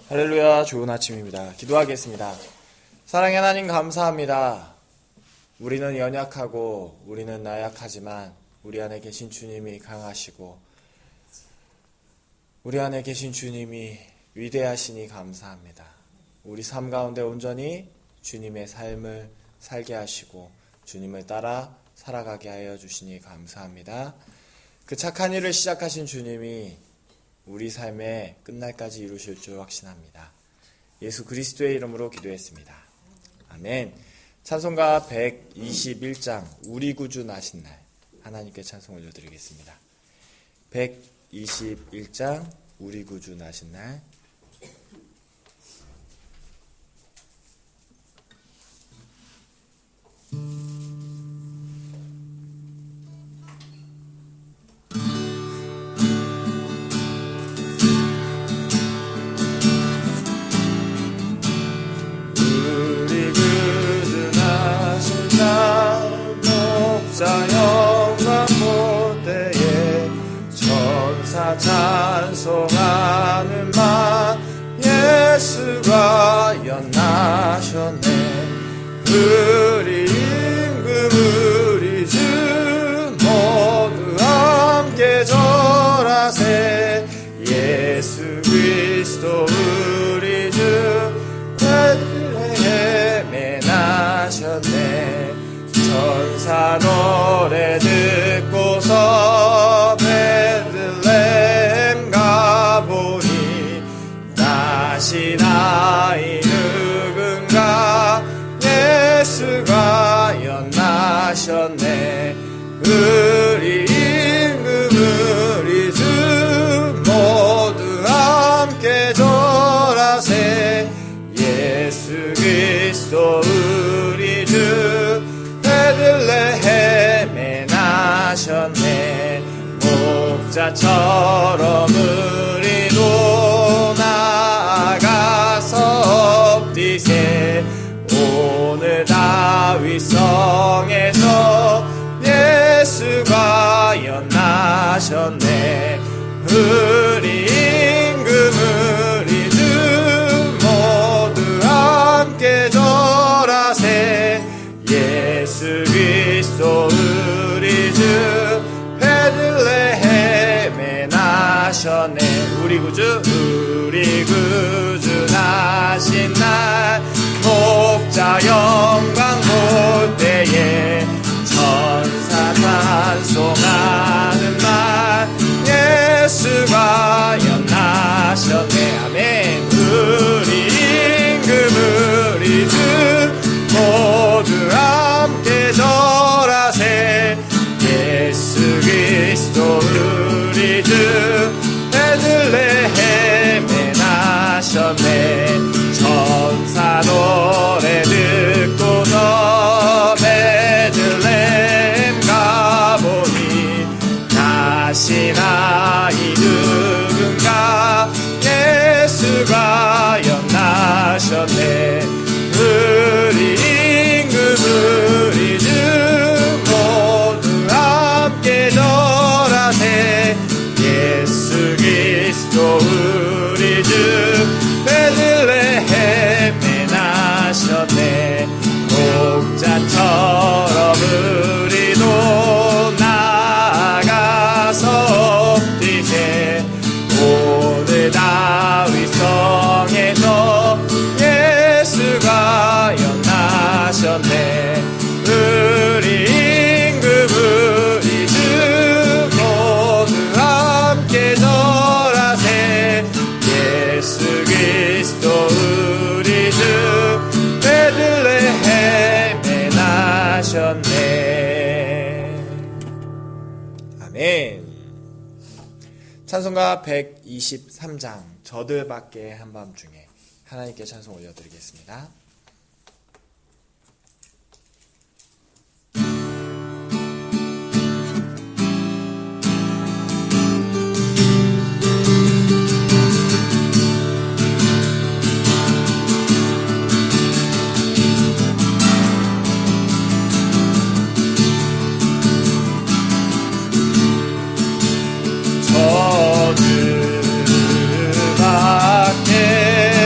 할렐루야, 좋은 아침입니다. 기도하겠습니다. 사랑의 하나님 감사합니다. 우리는 연약하고 우리는 나약하지만 우리 안에 계신 주님이 강하시고 우리 안에 계신 주님이 위대하시니 감사합니다. 우리 삶 가운데 온전히 주님의 삶을 살게 하시고 주님을 따라 살아가게 하여 주시니 감사합니다. 그 착한 일을 시작하신 주님이 우리 삶의 끝날까지 이루실 줄 확신합니다. 예수 그리스도의 이름으로 기도했습니다. 아멘. 찬송가 121장 우리 구주 나신 날 하나님께 찬송 올려드리겠습니다. 121장 우리 구주 나신 날. 찬송하는 마 예수가 연나셨네. 우리 임금 우리 주 모두 함께 절하세. 예수 그리스도 우리 주 베들레헴에 나셨네. 천사 노래 듣고서 베들레헴 가보니 나신 아이 누군가 예수가 연나셨네. 우리 임금 우리 주 모두 함께 절하세. 예수 그리스도 우리 주 베들레헴에 나셨네. 목자처럼 우리도 나아가서 엎디세. 오늘 다윗성에서 예수가 연나셨네. 우리 임금 우리 주 모두 함께 절하세. 예수 그리스도 우리 주 베들레헴에 나셨네. 우리 구주 나신 날 목자 영광 볼 때에 천사 찬송하는 날 예수가 연나셨네. 아멘. 우리 임금 우리 주 모두 함께 절하세. 예수 그리스도 우리 주 베들레헴에 나셨네. 천사 노래 듣고서 베들레헴 가보니 나신 아이 누군가 예수가 연나셨네. 우리 임금 우리 주 모두 함께 절하세. 예수 그리스도 우리 주 베들레헴에 나셨네. 목자처럼 우리도 나아가서 엎디세. 오늘 다윗성에서 예수가 연나셨네. 우리 임금 우리 주 모두 함께 절하세. 예수 그리스도 우리 주 베들레헴에 나셨네. 아멘. 찬송가 123장 저들 밖에 한밤중에 하나님께 찬송 올려드리겠습니다. 저들 밖에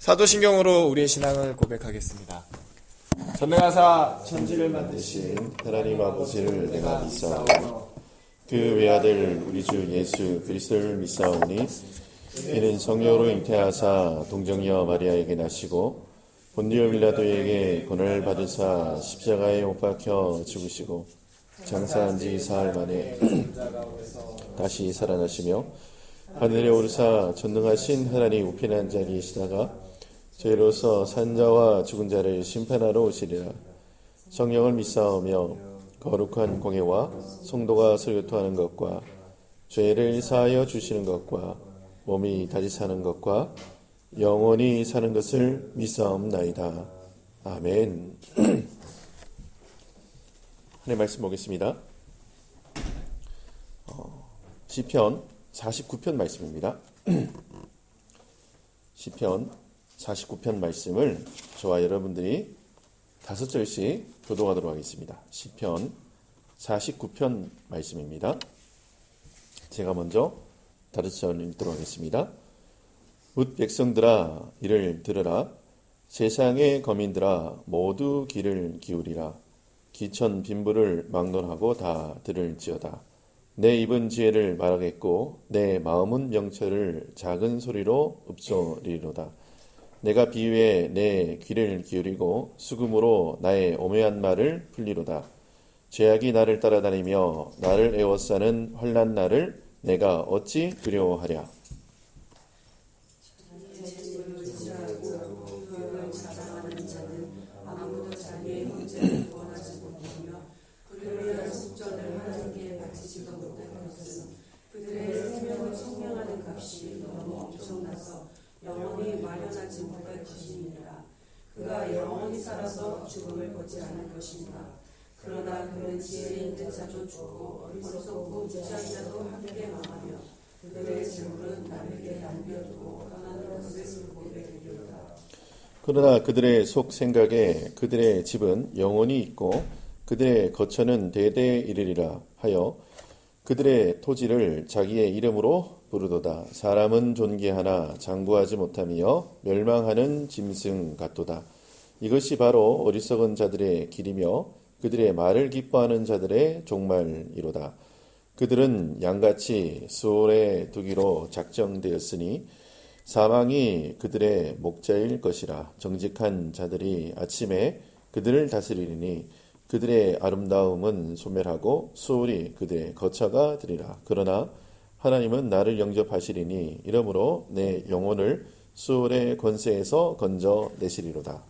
사도신경으로 우리의 신앙을 고백하겠습니다. 전능하사 천지를 만드신 하나님 아버지를 내가 믿사오니 그 외아들 우리 주 예수 그리스도를 믿사오니 이는 성령으로 잉태하사 동정녀 마리아에게 나시고 본디오 빌라도에게 고난을 받으사 십자가에 못 박혀 죽으시고 장사한 지 사흘 만에 다시 살아나시며 하늘에 오르사 전능하신 하나님 우편한 자리에 계시다가 저희로서 산자와 죽은 자를 심판하러 오시리라. 성령을 믿사오며 거룩한 공예와 성도가 설교토하는 것과 죄를 사하여 주시는 것과 몸이 다시 사는 것과 영원히 사는 것을 믿사옵나이다. 아멘. 하나님 말씀 보겠습니다. 시편 49편 말씀입니다. 시편 49편 말씀을 저와 여러분들이 5절씩 교독하도록 하겠습니다. 시편 49편 말씀입니다. 제가 먼저 5절 읽도록 하겠습니다. 뭇 백성들아 이를 들으라. 세상의 거민들아 모두 귀를 기울이라. 기천 빈부를 막론하고 다 들을지어다. 내 입은 지혜를 말하겠고 내 마음은 명철을 작은 소리로 읍소리로다. 내가 비유에 내 귀를 기울이고 수금으로 나의 오묘한 말을 풀리로다. 죄악이 나를 따라다니며 나를 에워싸는 환난 날을 내가 어찌 두려워하랴. 영원히 마련하지 못할 것이니라. 그가 영원히 살아서 죽음을 보지 않을 것이니라. 그러나 그는 지혜 있는 자도 죽고 어리석고 무지한 자도 함께 망하며 그들의 재물은 남에게 남겨두고 떠나는 것을 보게 되리로다. 그러나 그들의 속 생각에 그들의 집은 영원히 있고 그들의 거처는 대대에 이르리라 하여 그들의 토지를 자기의 이름으로 부르도다. 사람은 존귀하나 장구하지 못하며 멸망하는 짐승 같도다. 이것이 바로 어리석은 자들의 길이며 그들의 말을 기뻐하는 자들의 종말이로다. 그들은 양같이 수월에 두기로 작정되었으니 사망이 그들의 목자일 것이라. 정직한 자들이 아침에 그들을 다스리리니 그들의 아름다움은 소멸하고 수월이 그들의 거처가 되리라. 그러나 하나님은 나를 영접하시리니 이러므로 내 영혼을 수월의 권세에서 건져내시리로다.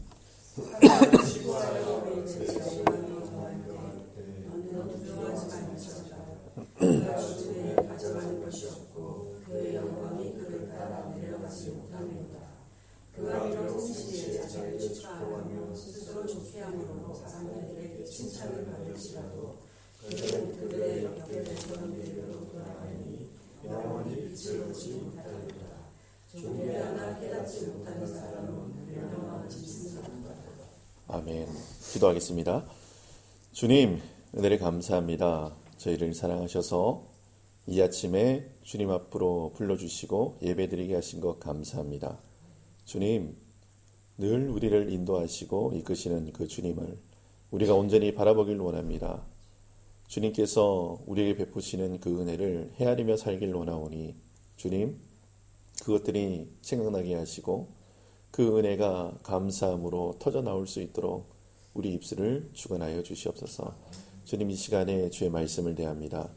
그가 이런 시시에 자기를 추하며 스스로 좋게 함으로 사람들에게 칭찬을 받을지라도 그들은 그들의 옆에 대처럼대로 돌아가니 영원히 빛을 보지 못하리로다. 존귀하나 깨닫지 못하는 사람은 멸망한 짐승 같다. 아멘. 기도하겠습니다. 주님, 은혜를 감사합니다. 저희를 사랑하셔서 이 아침에 주님 앞으로 불러주시고 예배드리게 하신 것 감사합니다. 주님, 늘 우리를 인도하시고 이끄시는 그 주님을 우리가 온전히 바라보길 원합니다. 주님께서 우리에게 베푸시는 그 은혜를 헤아리며 살길 원하오니 주님, 그것들이 생각나게 하시고 그 은혜가 감사함으로 터져나올 수 있도록 우리 입술을 주관하여 주시옵소서. 주님, 이 시간에 주의 말씀을 대합니다.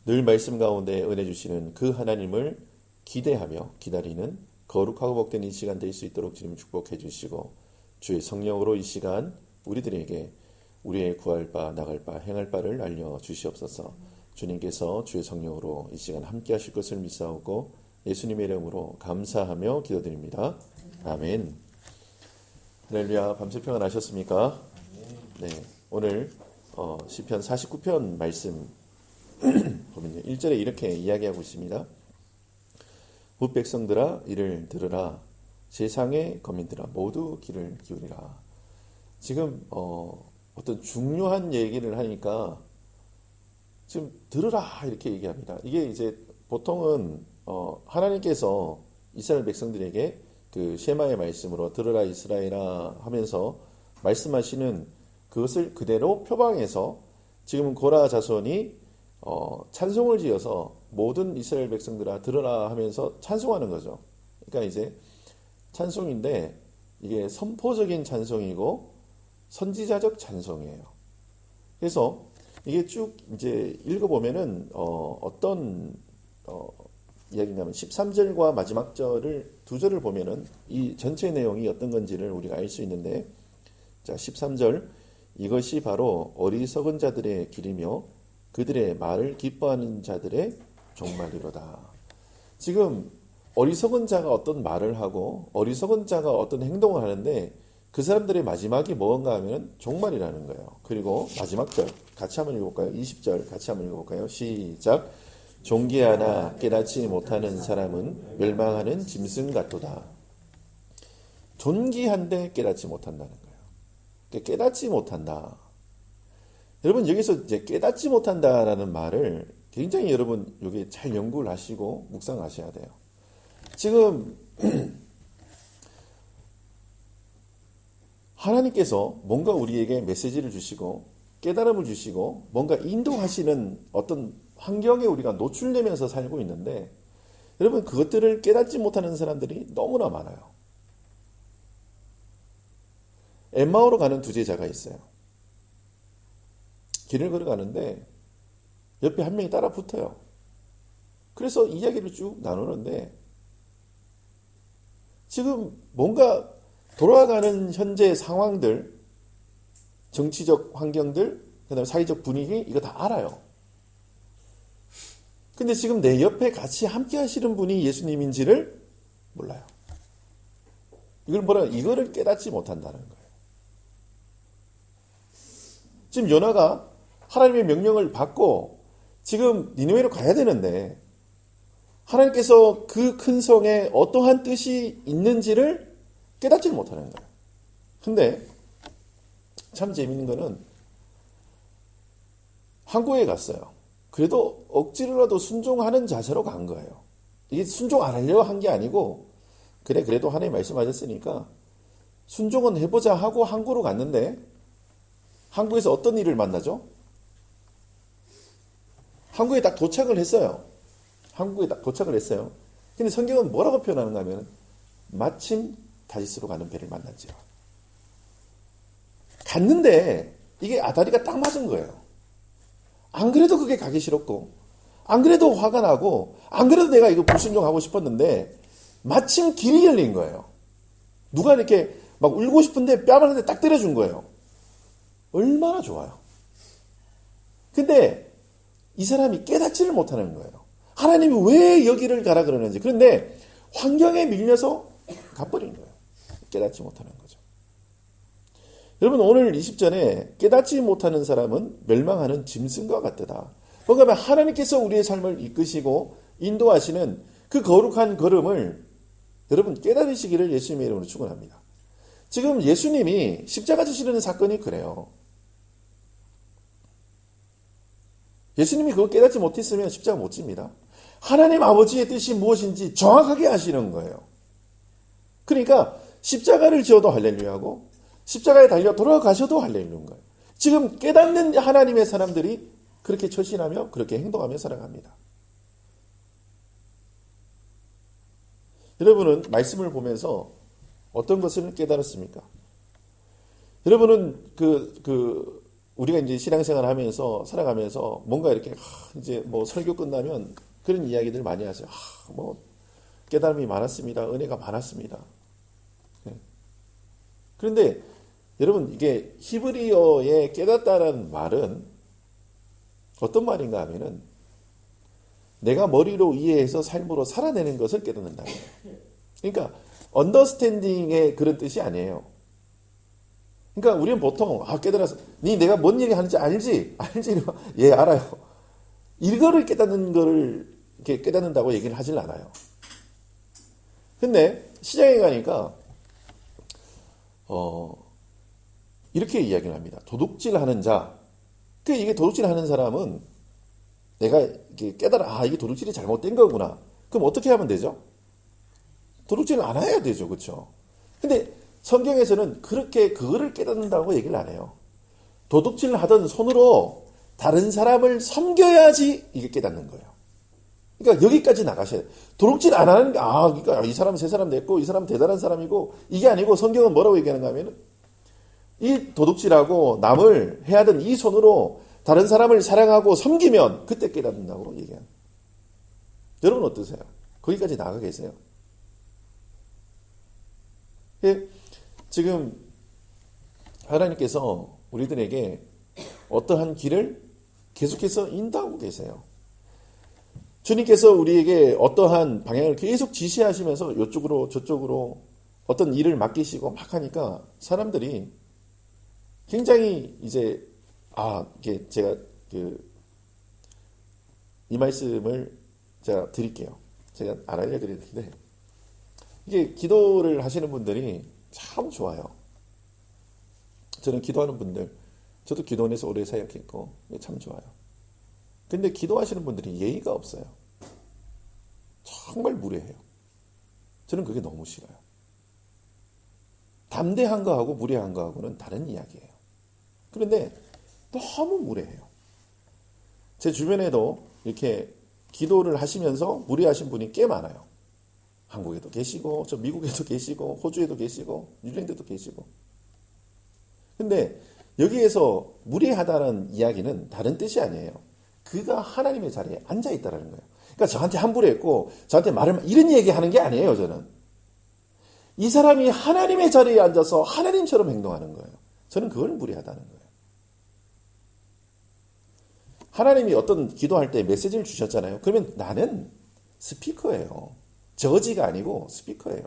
늘 말씀 가운데 은혜 주시는 그 하나님을 기대하며 기다리는 거룩하고 복된 이 시간 될 수 있도록 주님 축복해 주시고 주의 성령으로 이 시간 우리들에게 우리의 구할 바, 나갈 바, 행할 바를 알려 주시옵소서. 주님께서 주의 성령으로 이 시간 함께 하실 것을 믿사오고 예수님의 이름으로 감사하며 기도드립니다. 아멘. 할렐루야. 밤새 평안하셨습니까? 네. 오늘 시편 49편 말씀 보면요. 1절에 이렇게 이야기하고 있습니다. 뭇 백성들아 이를 들으라. 세상의 거민들아 모두 귀를 기울이라. 지금 어떤 중요한 얘기를 하니까 지금 들으라 이렇게 얘기합니다. 이게 이제 보통은 하나님께서 이스라엘 백성들에게 그 쉐마의 말씀으로 들으라 이스라엘아 하면서 말씀하시는 그것을 그대로 표방해서 지금 고라 자손이 찬송을 지어서 모든 이스라엘 백성들아 들으라 하면서 찬송하는 거죠. 그러니까 이제 찬송인데 이게 선포적인 찬송이고 선지자적 찬송이에요. 그래서 이게 쭉 이제 읽어보면은 어떤 이야기냐면 13절과 마지막 절을 두 절을 보면은 이 전체 내용이 어떤 건지를 우리가 알 수 있는데, 자 13절, 이것이 바로 어리석은 자들의 길이며 그들의 말을 기뻐하는 자들의 종말이로다. 지금 어리석은 자가 어떤 말을 하고 어리석은 자가 어떤 행동을 하는데 그 사람들의 마지막이 뭔가 하면 종말이라는 거예요. 그리고 마지막 절 같이 한번 읽어볼까요? 20절 같이 한번 읽어볼까요? 시작. 존귀하나 깨닫지 못하는 사람은 멸망하는 짐승 같도다. 존귀한데 깨닫지 못한다는 거예요. 깨닫지 못한다. 여러분 여기서 이제 깨닫지 못한다라는 말을 굉장히 여러분 여기 잘 연구를 하시고 묵상하셔야 돼요. 지금 하나님께서 뭔가 우리에게 메시지를 주시고 깨달음을 주시고 뭔가 인도하시는 어떤 환경에 우리가 노출되면서 살고 있는데, 여러분 그것들을 깨닫지 못하는 사람들이 너무나 많아요. 엠마오로 가는 두 제자가 있어요. 길을 걸어가는데 옆에 한 명이 따라 붙어요. 그래서 이야기를 쭉 나누는데 지금 뭔가 돌아가는 현재 상황들, 정치적 환경들, 그다음에 사회적 분위기 이거 다 알아요. 근데 지금 내 옆에 같이 함께 하시는 분이 예수님인지를 몰라요. 이거를 깨닫지 못한다는 거예요. 지금 요나가 하나님의 명령을 받고 지금 니느웨로 가야 되는데 하나님께서 그 큰 성에 어떠한 뜻이 있는지를 깨닫지 못하는 거예요. 근데 참 재밌는 거는 항구에 갔어요. 그래도 억지로라도 순종하는 자세로 간 거예요. 이게 순종 안 하려고 한 게 아니고 그래도 하나님 말씀하셨으니까 순종은 해보자 하고 항구로 갔는데 항구에서 어떤 일을 만나죠? 항구에 딱 도착을 했어요. 근데 성경은 뭐라고 표현하는가 하면 마침 다시스로 가는 배를 만났지요. 갔는데 이게 아다리가 딱 맞은 거예요. 안 그래도 그게 가기 싫었고 안 그래도 화가 나고 안 그래도 내가 이거 불순종하고 싶었는데 마침 길이 열린 거예요. 누가 이렇게 막 울고 싶은데 뺨을 한 대 딱 때려준 거예요. 얼마나 좋아요. 근데 이 사람이 깨닫지를 못하는 거예요. 하나님이 왜 여기를 가라 그러는지. 그런데 환경에 밀려서 가버린 거예요. 깨닫지 못하는 거죠. 여러분 오늘 20절에 깨닫지 못하는 사람은 멸망하는 짐승과 같다. 뭔가 하나님께서 우리의 삶을 이끄시고 인도하시는 그 거룩한 걸음을 여러분 깨달으시기를 예수님의 이름으로 축원합니다. 지금 예수님이 십자가 지시는 사건이 그래요. 예수님이 그거 깨닫지 못했으면 십자가 못 집니다. 하나님 아버지의 뜻이 무엇인지 정확하게 아시는 거예요. 그러니까 십자가를 지어도 할렐루야고 십자가에 달려 돌아가셔도 할렐루야인 거예요. 지금 깨닫는 하나님의 사람들이 그렇게 처신하며 그렇게 행동하며 살아갑니다. 여러분은 말씀을 보면서 어떤 것을 깨달았습니까? 여러분은 우리가 이제 신앙생활 하면서 살아가면서 뭔가 이렇게 이제 뭐 설교 끝나면 그런 이야기들 많이 하세요. 뭐 깨달음이 많았습니다. 은혜가 많았습니다. 그런데 여러분 이게 히브리어에 깨닫다라는 말은 어떤 말인가 하면은 내가 머리로 이해해서 삶으로 살아내는 것을 깨닫는다. 그러니까 언더스탠딩의 그런 뜻이 아니에요. 그러니까 우리는 보통 깨달아서 니 내가 뭔 얘기 하는지 알지? 예 알아요. 이거를 깨닫는 거를 이렇게 깨닫는다고 얘기를 하질 않아요. 근데 시장에 가니까 이렇게 이야기를 합니다. 도둑질하는 자. 이게 도둑질하는 사람은 내가 이렇게 깨달아 이게 도둑질이 잘못된 거구나. 그럼 어떻게 하면 되죠? 도둑질을 안 해야 되죠. 그렇죠? 근데 성경에서는 그렇게 그거를 깨닫는다고 얘기를 안 해요. 도둑질을 하던 손으로 다른 사람을 섬겨야지 이게 깨닫는 거예요. 그러니까 여기까지 나가셔야 돼요. 도둑질 안 하는 게, 그러니까 이 사람은 세 사람 됐고, 이 사람은 대단한 사람이고, 이게 아니고 성경은 뭐라고 얘기하는가 하면은, 이 도둑질하고 남을 해야 하던 이 손으로 다른 사람을 사랑하고 섬기면 그때 깨닫는다고 얘기합니다. 여러분 어떠세요? 거기까지 나가 계세요? 지금 하나님께서 우리들에게 어떠한 길을 계속해서 인도하고 계세요. 주님께서 우리에게 어떠한 방향을 계속 지시하시면서 이쪽으로 저쪽으로 어떤 일을 맡기시고 막 하니까 사람들이 굉장히 이제 이게 제가 이 말씀을 제가 드릴게요. 제가 알아야 그랬는데 이게 기도를 하시는 분들이 참 좋아요. 저는 기도하는 분들, 저도 기도원에서 오래 사역했고 참 좋아요. 근데 기도하시는 분들이 예의가 없어요. 정말 무례해요. 저는 그게 너무 싫어요. 담대한 거하고 무례한 거하고는 다른 이야기예요. 그런데 너무 무례해요. 제 주변에도 이렇게 기도를 하시면서 무례하신 분이 꽤 많아요. 한국에도 계시고, 저 미국에도 계시고, 호주에도 계시고, 뉴질랜드도 계시고. 근데 여기에서 무례하다는 이야기는 다른 뜻이 아니에요. 그가 하나님의 자리에 앉아 있다라는 거예요. 그러니까 저한테 함부로 했고, 저한테 이런 얘기 하는 게 아니에요, 저는. 이 사람이 하나님의 자리에 앉아서 하나님처럼 행동하는 거예요. 저는 그걸 무례하다는 거예요. 하나님이 어떤 기도할 때 메시지를 주셨잖아요. 그러면 나는 스피커예요. 저지가 아니고 스피커예요.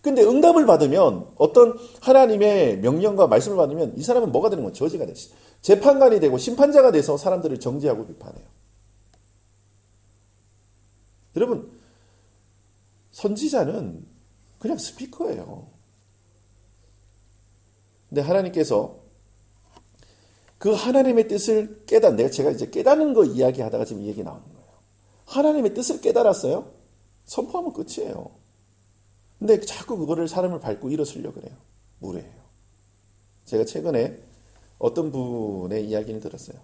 근데 응답을 받으면 어떤 하나님의 명령과 말씀을 받으면 이 사람은 뭐가 되는 거예요? 저지가 되시. 재판관이 되고 심판자가 돼서 사람들을 정죄하고 비판해요. 여러분, 선지자는 그냥 스피커예요. 근데 하나님께서 그 하나님의 뜻을 제가 이제 깨닫는 거 이야기하다가 지금 이 얘기 나오는 거예요. 하나님의 뜻을 깨달았어요? 선포하면 끝이에요. 근데 자꾸 그거를 사람을 밟고 일어서려고 그래요. 무례해요. 제가 최근에 어떤 분의 이야기를 들었어요.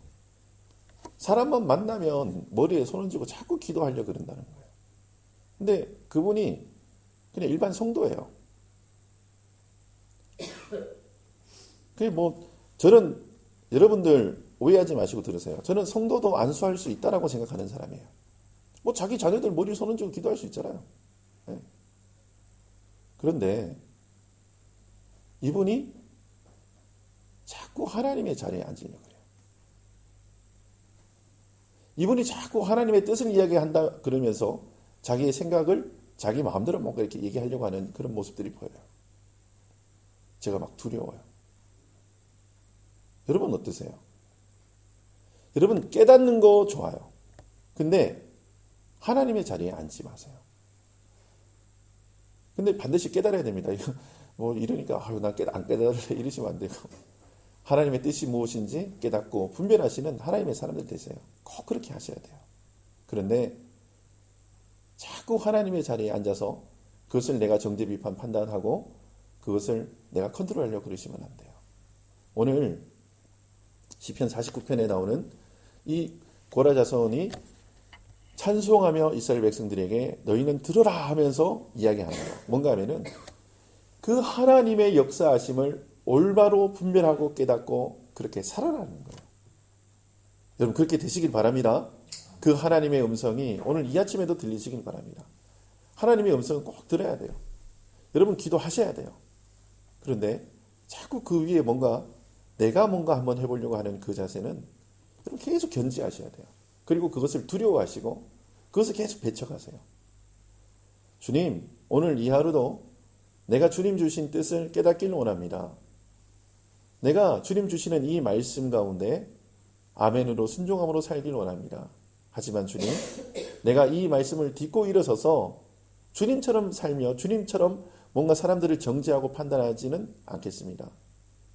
사람만 만나면 머리에 손 얹고 자꾸 기도하려고 그런다는 거예요. 근데 그분이 그냥 일반 성도예요. 그게 저는 여러분들 오해하지 마시고 들으세요. 저는 성도도 안수할 수 있다라고 생각하는 사람이에요. 자기 자녀들 머리에 손 얹고 기도할 수 있잖아요. 네. 그런데 이분이 자꾸 하나님의 자리에 앉으려고 해요. 이분이 자꾸 하나님의 뜻을 이야기한다 그러면서 자기의 생각을 자기 마음대로 뭔가 이렇게 얘기하려고 하는 그런 모습들이 보여요. 제가 막 두려워요. 여러분 어떠세요? 여러분 깨닫는 거 좋아요. 근데 하나님의 자리에 앉지 마세요. 근데 반드시 깨달아야 됩니다. 이러니까 난 안 깨달을래 이러시면 안 되고 하나님의 뜻이 무엇인지 깨닫고 분별하시는 하나님의 사람들 되세요. 꼭 그렇게 하셔야 돼요. 그런데 자꾸 하나님의 자리에 앉아서 그것을 내가 정죄 비판 판단하고 그것을 내가 컨트롤하려고 그러시면 안 돼요. 오늘 시편 49편에 나오는 이 고라 자손이 찬송하며 이스라엘 백성들에게 너희는 들으라 하면서 이야기하는 거예요. 뭔가 하면은 그 하나님의 역사하심을 올바로 분별하고 깨닫고 그렇게 살아가는 거예요. 여러분 그렇게 되시길 바랍니다. 그 하나님의 음성이 오늘 이 아침에도 들리시길 바랍니다. 하나님의 음성은 꼭 들어야 돼요. 여러분 기도하셔야 돼요. 그런데 자꾸 그 위에 내가 뭔가 한번 해보려고 하는 그 자세는 여러분 계속 견지하셔야 돼요. 그리고 그것을 두려워하시고 그것을 계속 배척하세요. 주님, 오늘 이 하루도 내가 주님 주신 뜻을 깨닫기를 원합니다. 내가 주님 주시는 이 말씀 가운데 아멘으로 순종함으로 살기를 원합니다. 하지만 주님, 내가 이 말씀을 딛고 일어서서 주님처럼 살며 주님처럼 뭔가 사람들을 정죄하고 판단하지는 않겠습니다.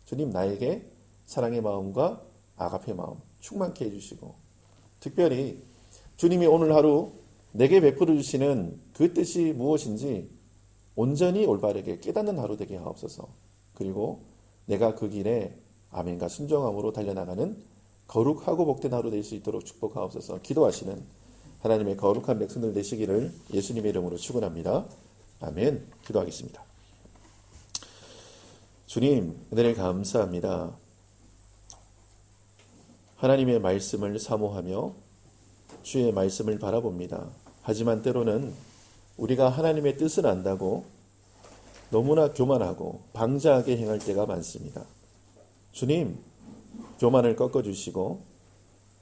주님, 나에게 사랑의 마음과 아가페 마음 충만케 해주시고 특별히 주님이 오늘 하루 내게 베풀어 주시는 그 뜻이 무엇인지 온전히 올바르게 깨닫는 하루 되게 하옵소서. 그리고 내가 그 길에 아멘과 순종함으로 달려나가는 거룩하고 복된 하루 될 수 있도록 축복하옵소서. 기도하시는 하나님의 거룩한 백성들 되시기를 예수님의 이름으로 축원합니다. 아멘. 기도하겠습니다. 주님, 은혜를 감사합니다. 하나님의 말씀을 사모하며 주의 말씀을 바라봅니다. 하지만 때로는 우리가 하나님의 뜻을 안다고 너무나 교만하고 방자하게 행할 때가 많습니다. 주님, 교만을 꺾어주시고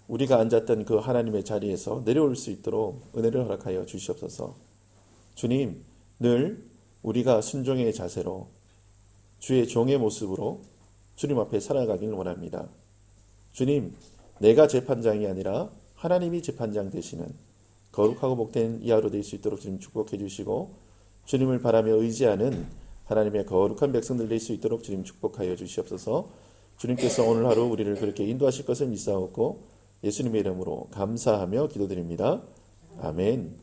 우리가 앉았던 그 하나님의 자리에서 내려올 수 있도록 은혜를 허락하여 주시옵소서. 주님, 늘 우리가 순종의 자세로 주의 종의 모습으로 주님 앞에 살아가길 원합니다. 주님, 내가 재판장이 아니라 하나님이 재판장 되시는 거룩하고 복된 이 하루 될 수 있도록 주님 축복해 주시고 주님을 바라며 의지하는 하나님의 거룩한 백성들 될 수 있도록 주님 축복하여 주시옵소서. 주님께서 오늘 하루 우리를 그렇게 인도하실 것을 믿사옵고 예수님의 이름으로 감사하며 기도드립니다. 아멘.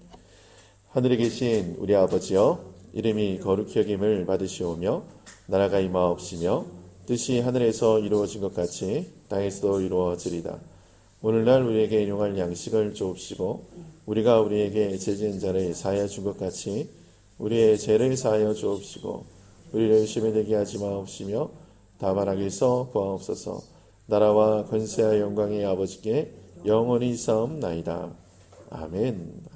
하늘에 계신 우리 아버지여, 이름이 거룩히 여김을 받으시오며 나라가 임하옵시며 뜻이 하늘에서 이루어진 것 같이 땅에서도 이루어지리다. 오늘날 우리에게 일용할 양식을 주옵시고 우리가 우리에게 죄 지은 자를 사하여 준 것 같이 우리의 죄를 사하여 주옵시고 우리를 시험에 들게 하지 마옵시며 다만 악에서 구하옵소서. 나라와 권세와 영광의 아버지께 영원히 사옵나이다. 아멘.